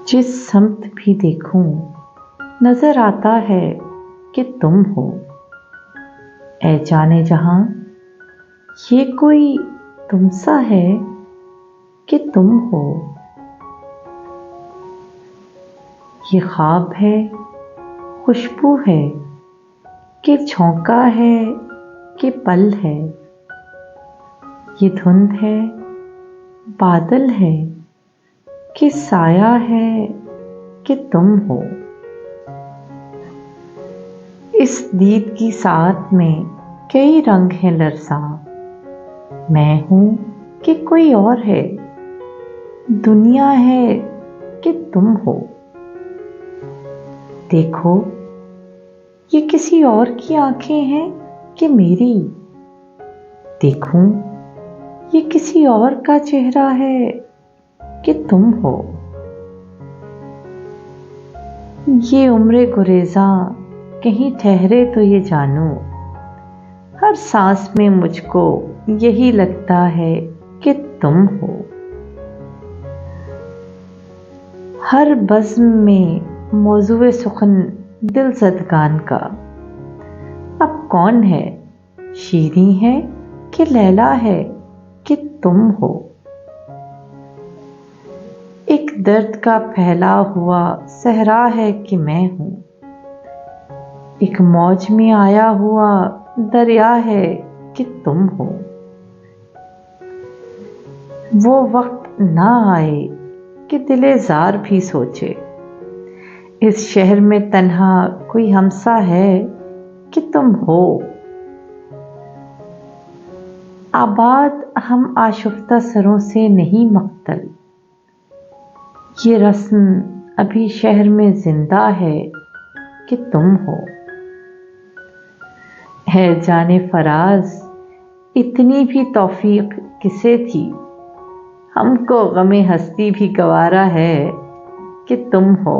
जिस सम्त भी देखूं नजर आता है कि तुम हो। ऐ जाने जहां ये कोई तुमसा है कि तुम हो। ये ख्वाब है, खुशबू है कि झोंका है कि पल है। ये धुंध है, बादल है कि साया है कि तुम हो। इस दीद की साथ में कई रंग हैं लरसा। मैं हूं कि कोई और है, दुनिया है कि तुम हो। देखो ये किसी और की आंखें हैं कि मेरी। देखूं ये किसी और का चेहरा है कि तुम हो। ये उम्रे गुरेजा कहीं ठहरे तो ये जानूं, हर सांस में मुझको यही लगता है कि तुम हो। हर बज़्म में मौज़ूए सुखन दिल ज़दगान का। अब कौन है, शीरीं है कि लैला है कि तुम हो। एक दर्द का फैला हुआ सहरा है कि मैं हूं। एक मौज में आया हुआ दरिया है कि तुम हो। वो वक्त ना आए कि दिले ज़ार भी सोचे, इस शहर में तन्हा कोई हमसा है कि तुम हो। आबाद हम आशुफ्ता सरों से नहीं मख्तल, ये रस्म अभी शहर में जिंदा है कि तुम हो। है जाने फराज इतनी भी तौफीक किसे थी, हमको गमे हस्ती भी गवारा है कि तुम हो।